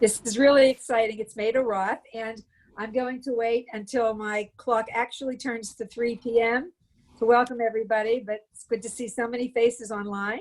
This is really exciting. It's made of Roth, and I'm going to wait until my clock actually turns to 3 p.m. to welcome everybody, but it's good to see so many faces online.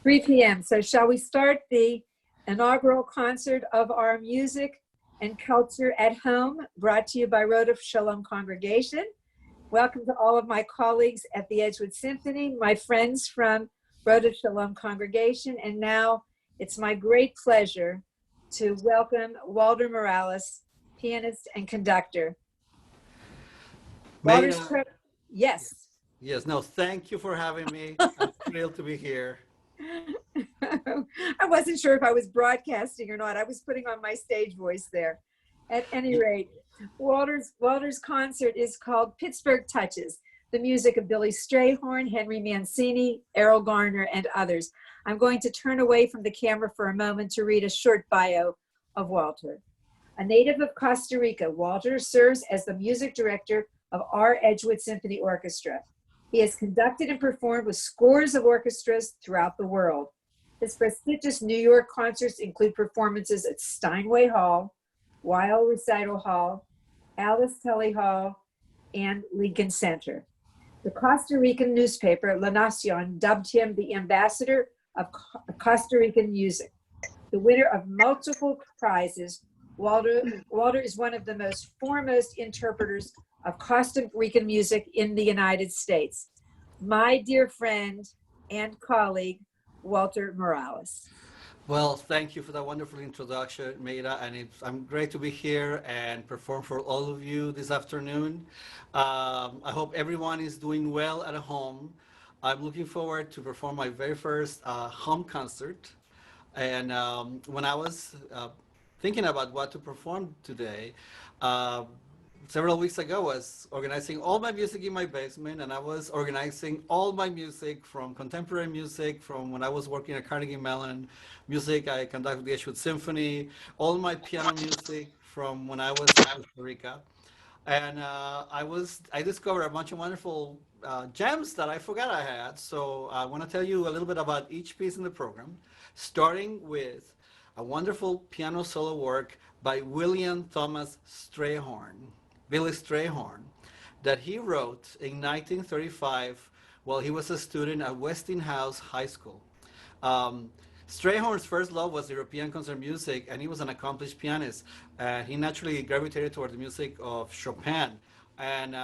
3 p.m. So shall we start the inaugural concert of our music and culture at home, brought to you by Rodef Shalom Congregation. Welcome to all of my colleagues at the Edgewood Symphony, my friends from Rodef Shalom Congregation, and now it's my great pleasure to welcome Walter Morales, pianist and conductor. Yes. Yes, no, thank you for having me. I'm thrilled to be here. I wasn't sure if I was broadcasting or not. I was putting on my stage voice there. At any rate, Walter's concert is called Pittsburgh Touches, the music of Billy Strayhorn, Henry Mancini, Errol Garner, and others. I'm going to turn away from the camera for a moment to read a short bio of Walter. A native of Costa Rica, Walter serves as the music director of our Edgewood Symphony Orchestra. He has conducted and performed with scores of orchestras throughout the world. His prestigious New York concerts include performances at Steinway Hall, Weill Recital Hall, Alice Tully Hall, and Lincoln Center. The Costa Rican newspaper La Nacion dubbed him the ambassador of Costa Rican music. The winner of multiple prizes, Walter is one of the most foremost interpreters of Costa Rican music in the United States. My dear friend and colleague, Walter Morales. Well, thank you for that wonderful introduction, Meira, and I'm great to be here and perform for all of you this afternoon. I hope everyone is doing well at home. I'm looking forward to perform my very first home concert. And when I was thinking about what to perform today, uh, several weeks ago was organizing all my music in my basement, and I was organizing all my music from contemporary music from when I was working at Carnegie Mellon, music I conducted the Edgewood Symphony, all my piano music from when I was in Costa Rica. And I discovered a bunch of wonderful gems that I forgot I had. So I want to tell you a little bit about each piece in the program, starting with a wonderful piano solo work by William Thomas Strayhorn, Billy Strayhorn, that he wrote in 1935 while he was a student at Westinghouse High School. Um, Strayhorn's first love was European concert music, and he was an accomplished pianist. He naturally gravitated toward the music of Chopin, and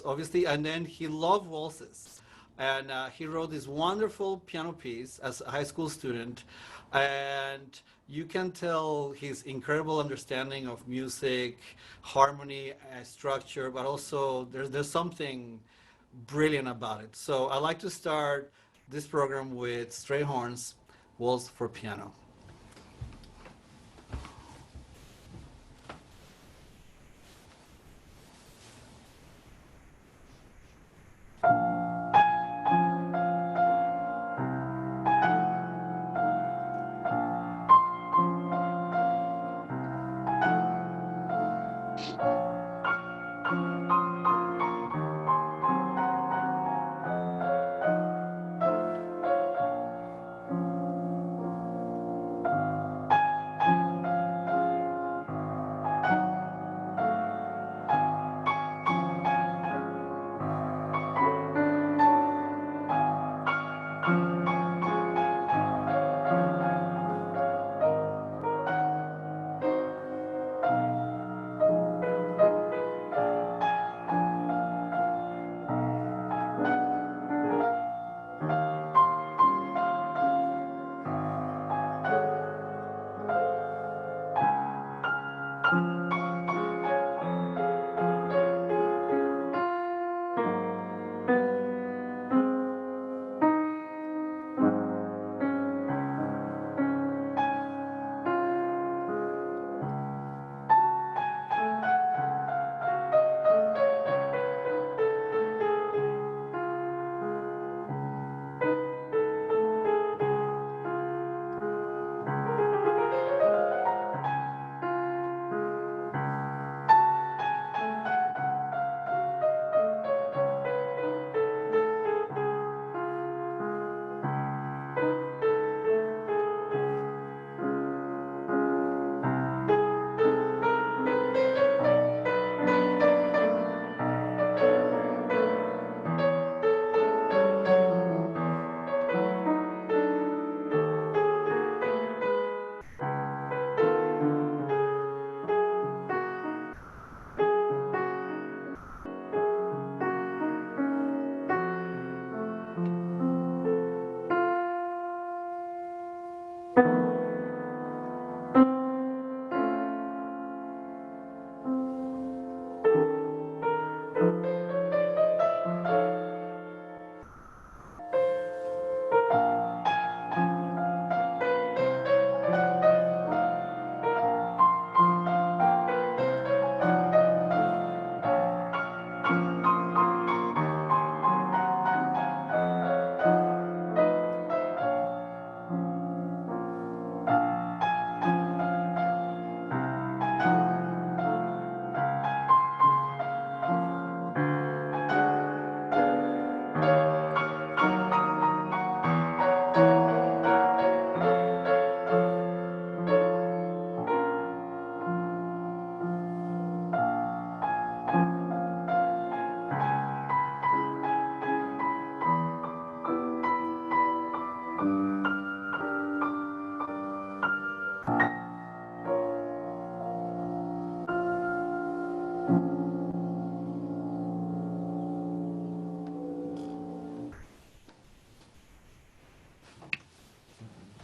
obviously, and then he loved waltzes. And he wrote this wonderful piano piece as a high school student, and you can tell his incredible understanding of music, harmony, structure, but also there's something brilliant about it. So I like to start this program with Strayhorn's Waltz for Piano.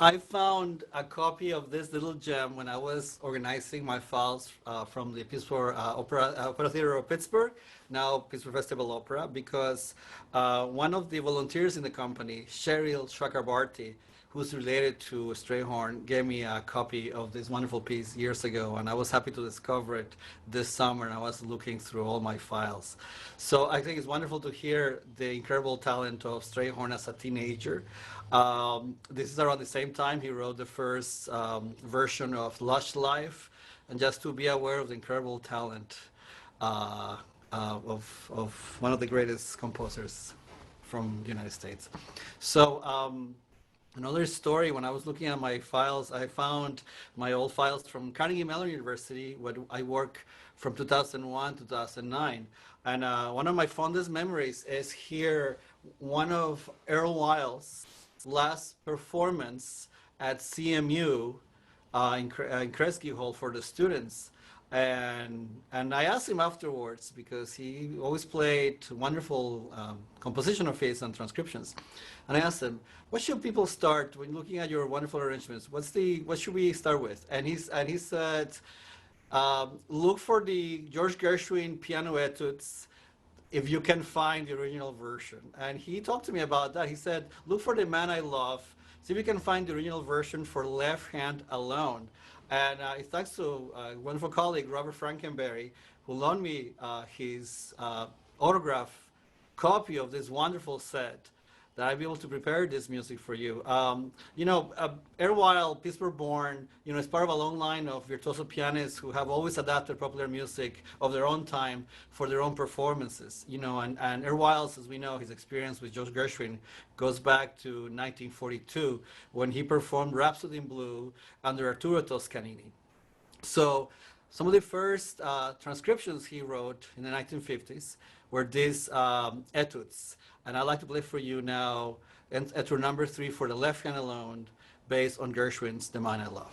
I found a copy of this little gem when I was organizing my files from the Pittsburgh Opera Theater of Pittsburgh, now Pittsburgh Festival Opera, because one of the volunteers in the company, Cheryl Chakrabarty, who's related to Strayhorn, gave me a copy of this wonderful piece years ago, and I was happy to discover it this summer, and I was looking through all my files. So I think it's wonderful to hear the incredible talent of Strayhorn as a teenager. This is around the same time he wrote the first version of Lush Life, and just to be aware of the incredible talent uh, of one of the greatest composers from the United States. So another story, when I was looking at my files, I found my old files from Carnegie Mellon University, where I work from 2001 to 2009. And one of my fondest memories is here, one of Earl Wiles' last performance at CMU in Kresge Hall for the students. And I asked him afterwards, because he always played wonderful composition of his and transcriptions. And I asked him, what should people start when looking at your wonderful arrangements? What should we start with? And he said, look for the George Gershwin piano etudes if you can find the original version. And he talked to me about that. He said, look for The Man I Love, see if you can find the original version for left hand alone. And thanks to a wonderful colleague, Robert Frankenberry, who loaned me his autograph copy of this wonderful set, that I'll be able to prepare this music for you. Erstwhile Pittsburgh-born, is part of a long line of virtuoso pianists who have always adapted popular music of their own time for their own performances. And Erstwhile's, as we know, his experience with George Gershwin goes back to 1942, when he performed Rhapsody in Blue under Arturo Toscanini. So some of the first transcriptions he wrote in the 1950s were these etudes. And I'd like to play for you now etude number 3 for the left hand alone, based on Gershwin's The Man I Love.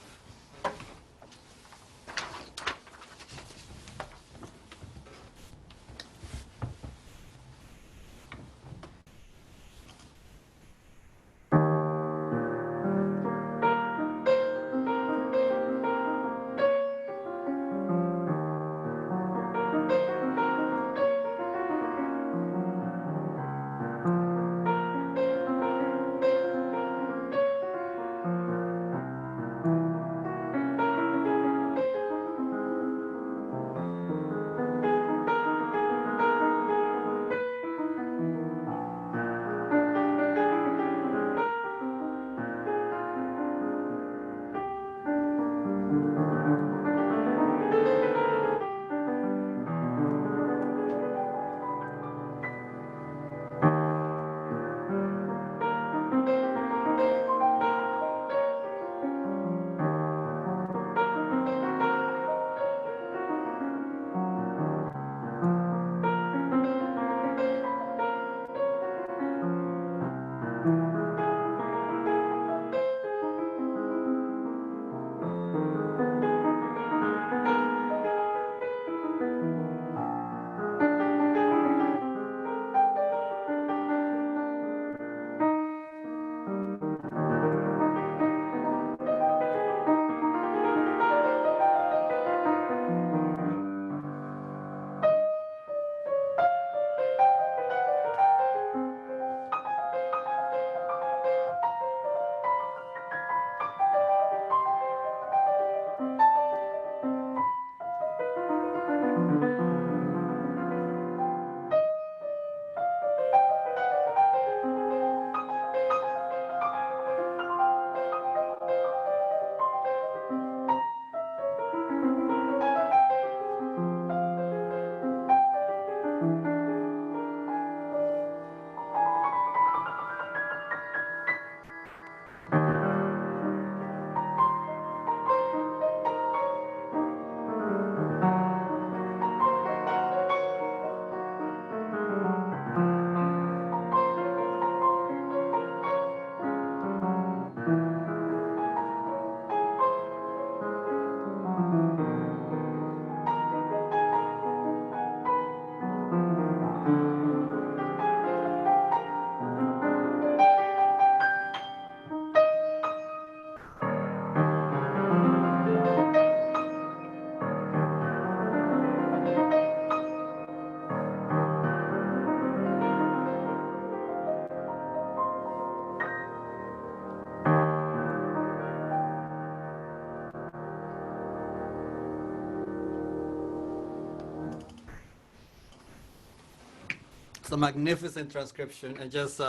It's a magnificent transcription and just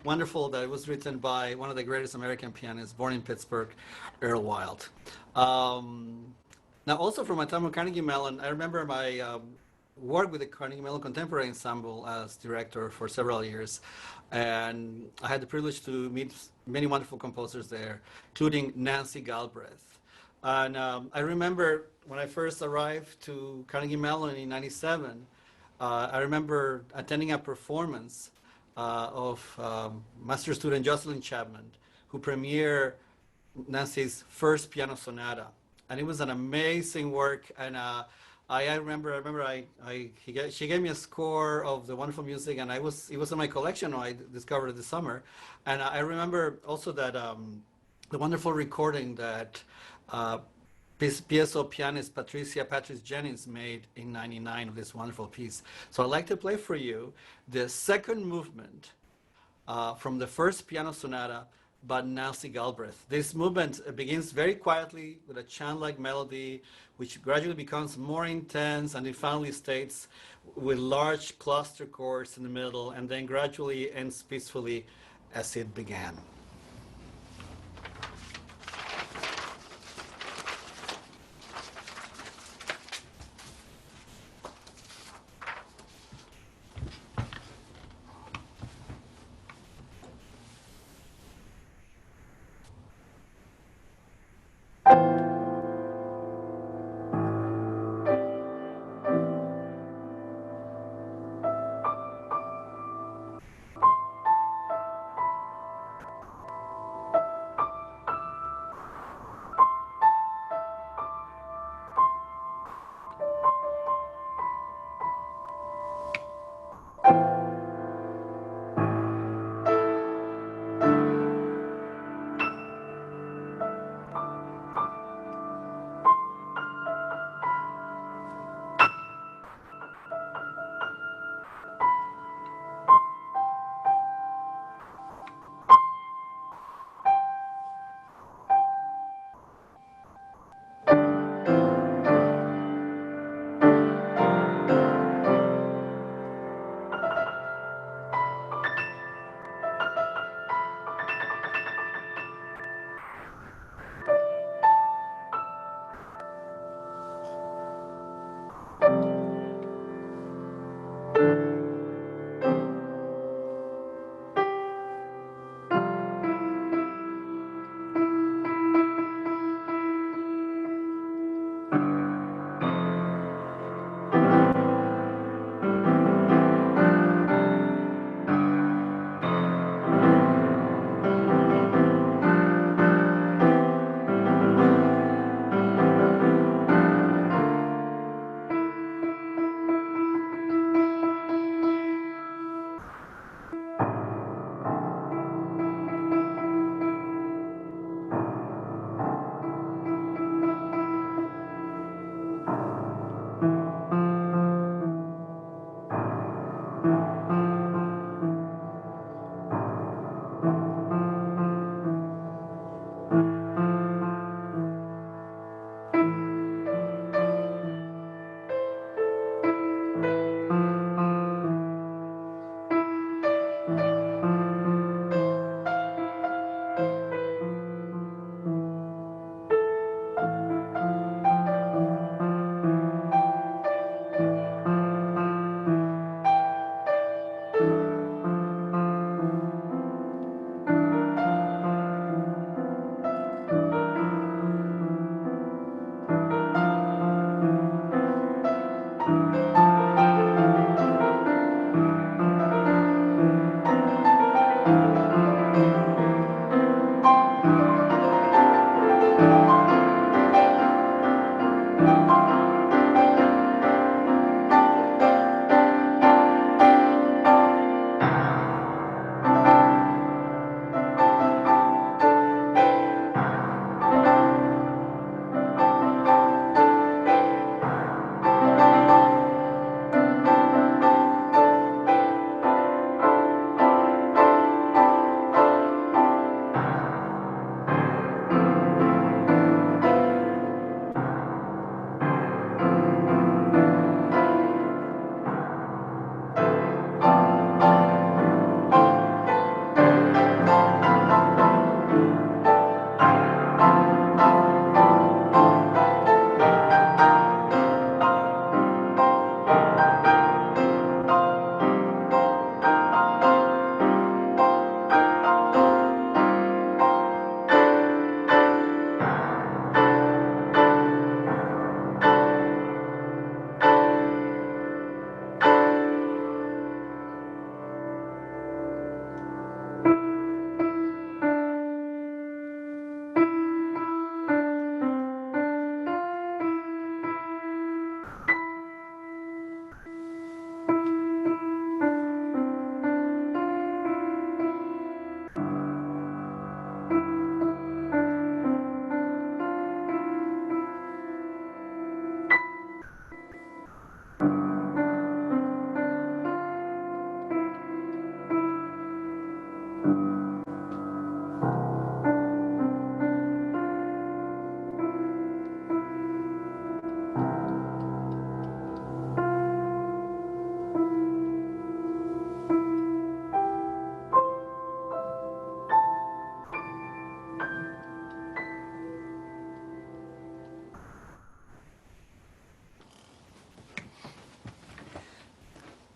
wonderful that it was written by one of the greatest American pianists born in Pittsburgh, Earl Wild. Um, Now, also from my time at Carnegie Mellon, I remember my work with the Carnegie Mellon Contemporary Ensemble as director for several years. And I had the privilege to meet many wonderful composers there, including Nancy Galbraith. And I remember when I first arrived to Carnegie Mellon in '97, I remember attending a performance of master student Jocelyn Chapman, who premiered Nancy's first piano sonata, and it was an amazing work. And I remember she gave me a score of the wonderful music, and it was in my collection. I discovered it this summer, and I remember also that the wonderful recording that PSO pianist Patrice Jennings made in '99 of this wonderful piece. So I'd like to play for you the second movement from the first piano sonata by Nancy Galbraith. This movement begins very quietly with a chant-like melody, which gradually becomes more intense, and it finally states with large cluster chords in the middle, and then gradually ends peacefully as it began.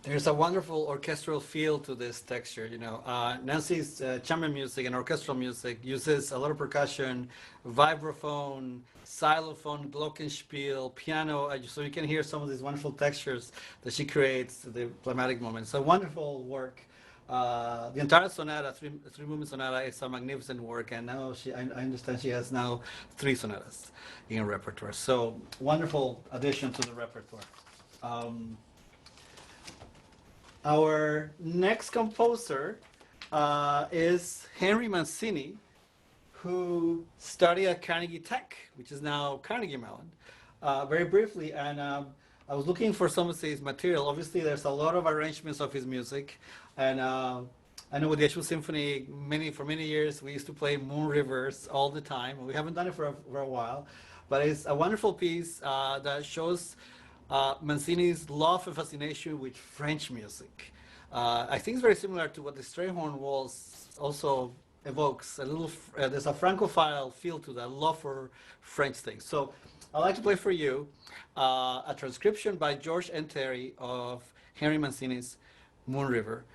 There's a wonderful orchestral feel to this texture. Nancy's chamber music and orchestral music uses a lot of percussion, vibraphone, xylophone, glockenspiel, piano, so you can hear some of these wonderful textures that she creates, the climatic moments. It's a wonderful work. The entire sonata, three movement sonata, is a magnificent work, and now I understand she has now 3 sonatas in her repertoire. So wonderful addition to the repertoire. Um, Our next composer is Henry Mancini, who studied at Carnegie Tech, which is now Carnegie Mellon, very briefly. And I was looking for some of his material. Obviously, there's a lot of arrangements of his music. And I know with the Yeshu Symphony, for many years, we used to play Moon Rivers all the time. We haven't done it for a while. But it's a wonderful piece that shows Mancini's love and fascination with French music. I think it's very similar to what the Strayhorn Waltz also evokes. There's a Francophile feel to that, love for French things. So I'd like to play for you a transcription by George N. Terry of Henry Mancini's Moon River,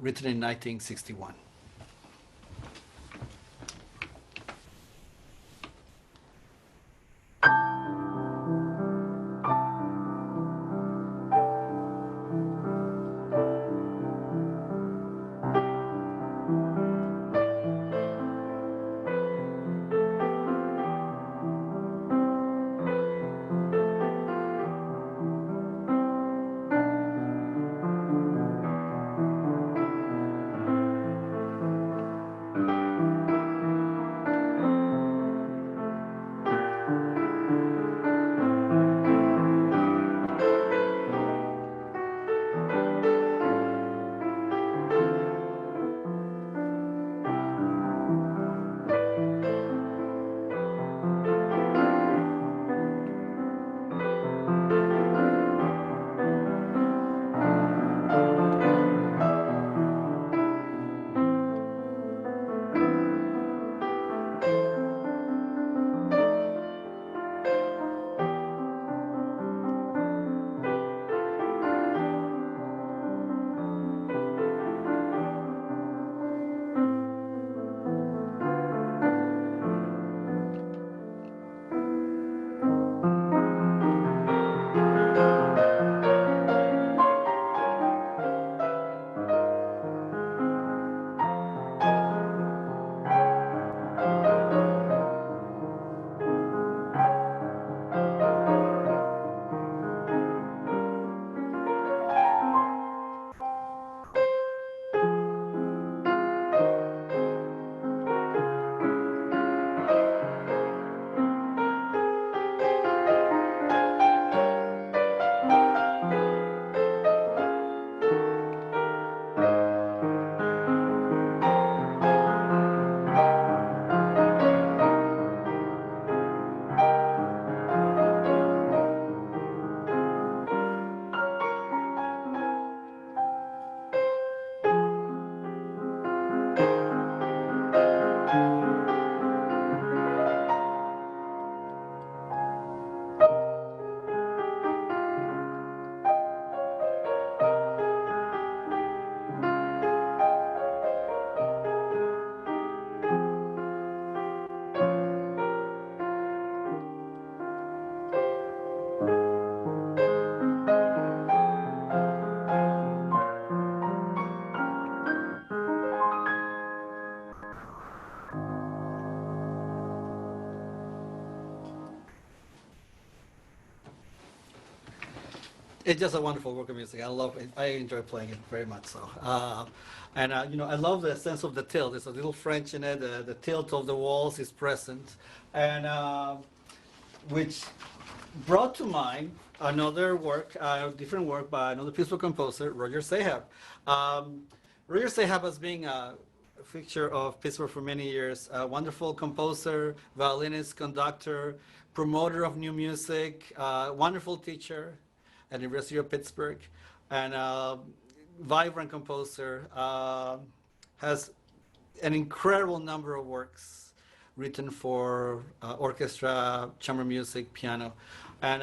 written in 1961. It's just a wonderful work of music. I love it. I enjoy playing it very much so. I love the sense of the tilt. There's a little French in it. The tilt of the walls is present, and which brought to mind another work, different work by another Pittsburgh composer, Roger Sahab. Roger Sahab has been a fixture of Pittsburgh for many years. A wonderful composer, violinist, conductor, promoter of new music, wonderful teacher at the University of Pittsburgh, and vibrant composer, has an incredible number of works written for orchestra, chamber music, piano, and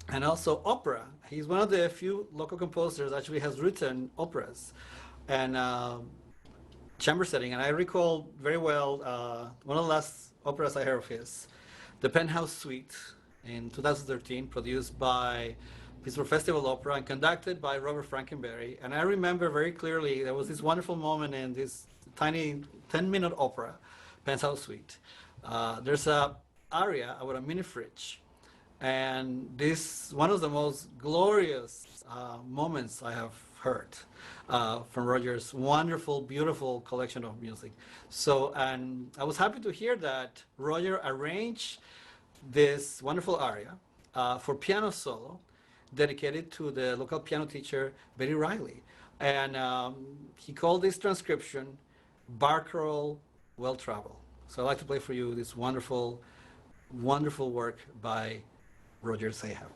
and also opera. He's one of the few local composers that actually has written operas and chamber setting. And I recall very well one of the last operas I heard of his, The Penthouse Suite in 2013, produced by Pittsburgh Festival Opera and conducted by Robert Frankenberry. And I remember very clearly there was this wonderful moment in this tiny 10-minute opera, Penthouse Suite. There's a aria about a mini fridge, and this one of the most glorious moments I have heard from Roger's wonderful, beautiful collection of music. So, and I was happy to hear that Roger arranged this wonderful aria for piano solo, dedicated to the local piano teacher Betty Riley, and he called this transcription "Barcarolle Well Traveled." So I'd like to play for you this wonderful, wonderful work by Roger Sahab.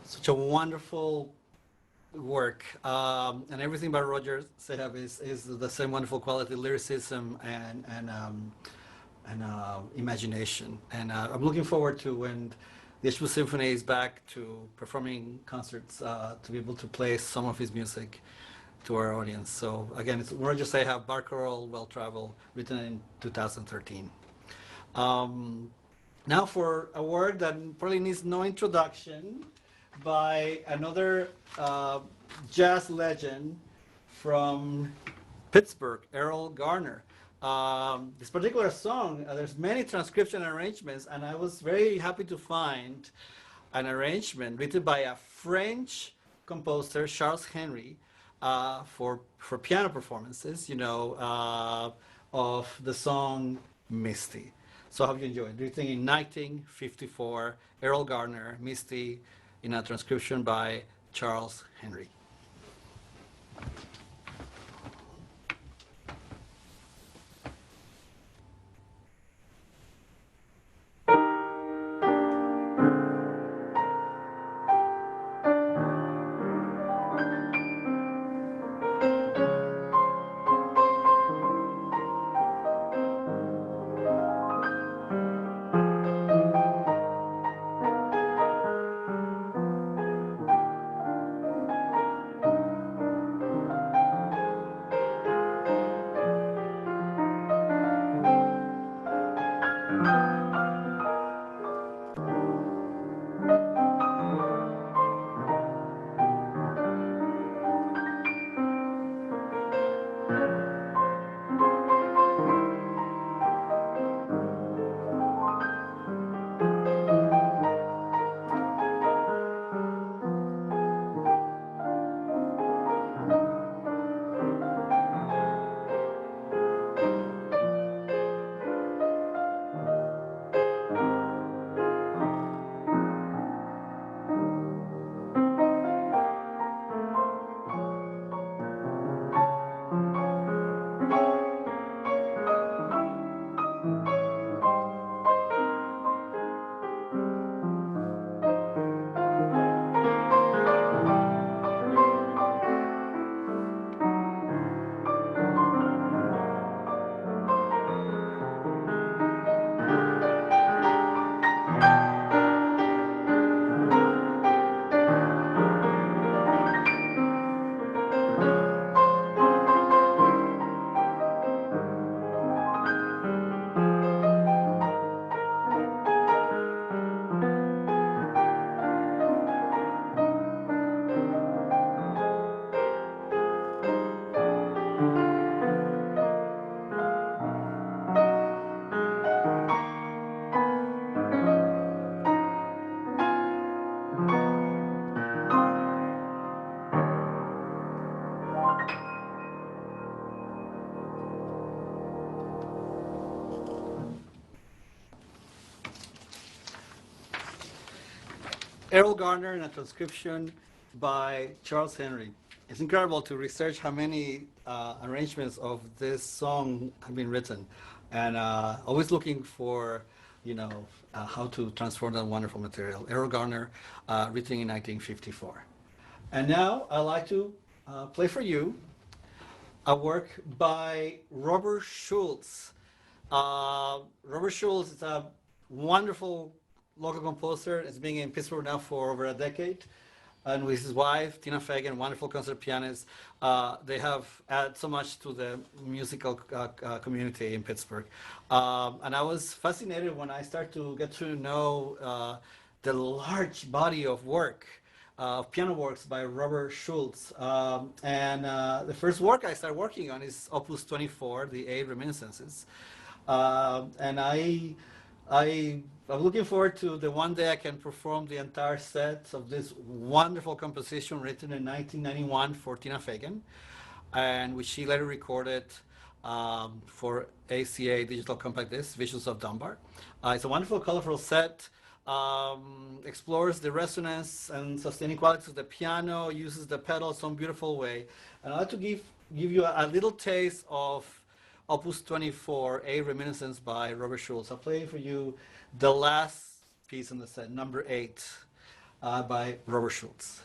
Such a wonderful work, and everything by Roger Sehab is the same wonderful quality, lyricism and imagination. And I'm looking forward to when the Ishbu Symphony is back to performing concerts to be able to play some of his music to our audience. So again, it's Roger Sehab, Bar Choral, Well Travel, written in 2013. Now for a work that probably needs no introduction by another jazz legend from Pittsburgh, Errol Garner. This particular song, there's many transcription arrangements, and I was very happy to find an arrangement written by a French composer, Charles Henry, for piano performances, of the song Misty. So I hope you enjoyed. Written in 1954, Errol Garner, Misty, in a transcription by Charles Henry. Errol Garner in a transcription by Charles Henry. It's incredible to research how many arrangements of this song have been written, and always looking for, how to transform that wonderful material. Errol Garner, written in 1954. And now I'd like to play for you a work by Robert Schultz. Robert Schultz is a wonderful local composer. Has been in Pittsburgh now for over a decade. And with his wife, Tina Fagan, wonderful concert pianist, they have added so much to the musical community in Pittsburgh. And I was fascinated when I started to get to know the large body of work, piano works by Robert Schultz. And the first work I started working on is Opus 24, the 8 Reminiscences. And I'm looking forward to the one day I can perform the entire set of this wonderful composition written in 1991 for Tina Fagan, and which she later recorded for ACA Digital Compact Disc, Visions of Dunbar. It's a wonderful, colorful set, explores the resonance and sustaining qualities of the piano, uses the pedals some beautiful way. And I'd like to give you a little taste of Opus 24, A Reminiscence by Robert Schultz. I'll play for you the last piece in the set, number 8, by Robert Schultz.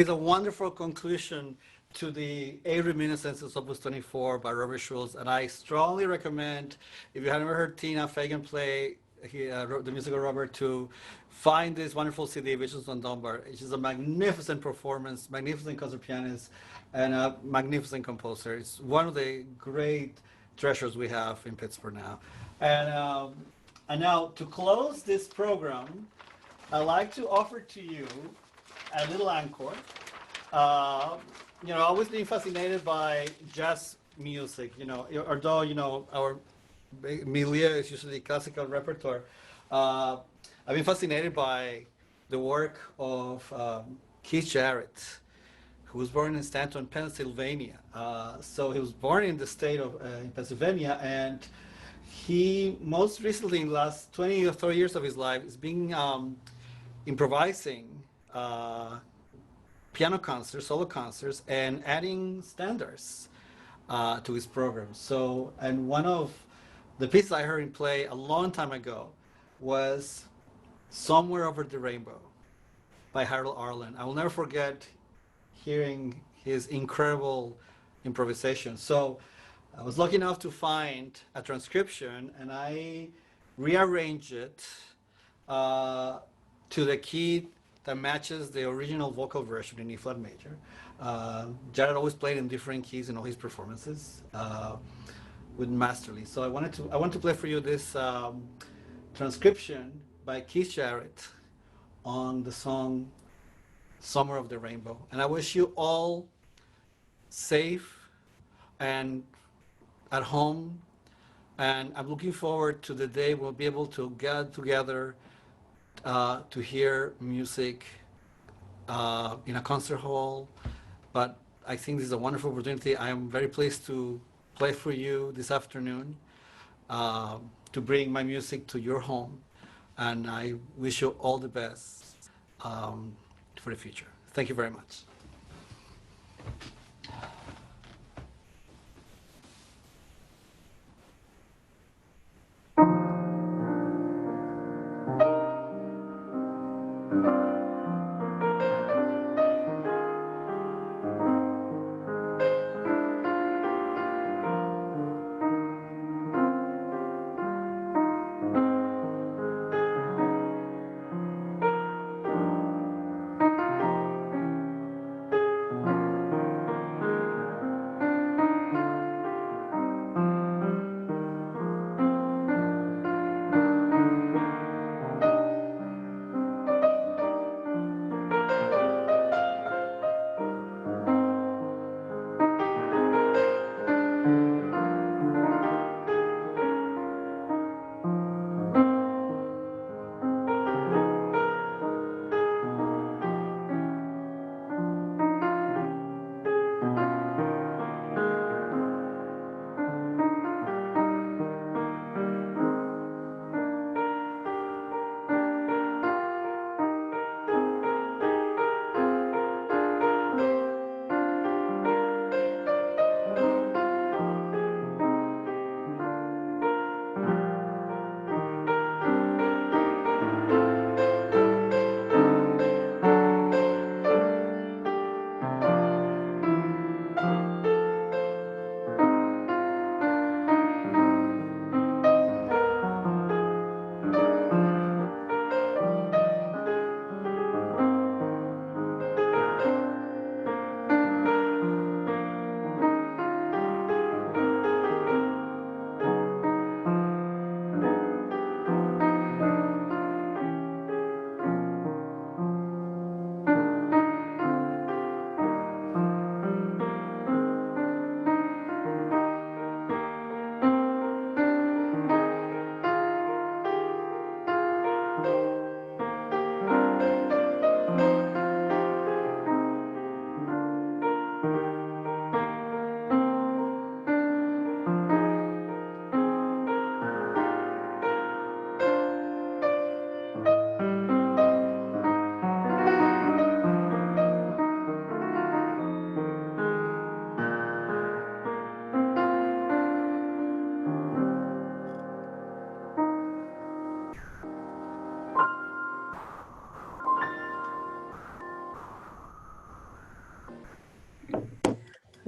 is a wonderful conclusion to the A Reminiscences Opus 24 by Robert Schulz, and I strongly recommend, if you haven't ever heard Tina Fagan play the music of Robert, to find this wonderful CD, Visions on Dunbar. It's just a magnificent performance, magnificent concert pianist, and a magnificent composer. It's one of the great treasures we have in Pittsburgh now. And now, to close this program, I'd like to offer to you a little encore. I've always been fascinated by jazz music, although, our milieu is usually classical repertoire. I've been fascinated by the work of Keith Jarrett, who was born in Stanton, Pennsylvania. So he was born in the state of in Pennsylvania, and he most recently, in the last 20 or 30 years of his life, is being improvising piano concerts, solo concerts, and adding standards to his program. So, and one of the pieces I heard him play a long time ago was Somewhere Over the Rainbow by Harold Arlen. I will never forget hearing his incredible improvisation. So I was lucky enough to find a transcription, and I rearranged it to the key that matches the original vocal version in E flat major. Jared always played in different keys in all his performances with masterly. So I want to play for you this transcription by Keith Jarrett on the song Summer of the Rainbow. And I wish you all safe and at home. And I'm looking forward to the day we'll be able to get together to hear music in a concert hall. But I think this is a wonderful opportunity. I am very pleased to play for you this afternoon, to bring my music to your home. And I wish you all the best for the future. Thank you very much.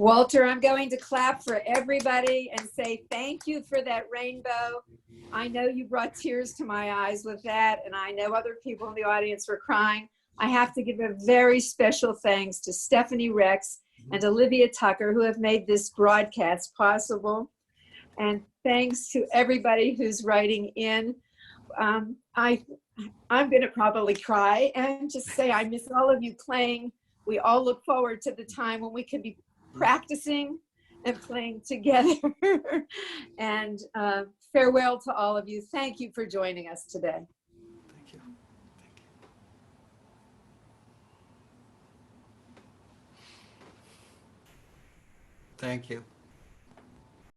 Walter, I'm going to clap for everybody and say thank you for that rainbow. I know you brought tears to my eyes with that, and I know other people in the audience were crying. I have to give a very special thanks to Stephanie Rex and Olivia Tucker, who have made this broadcast possible. And thanks to everybody who's writing in. I'm going to probably cry and just say I miss all of you playing. We all look forward to the time when we can be practicing and playing together. And farewell to all of you. Thank you for joining us today. Thank you. Thank you. Thank you.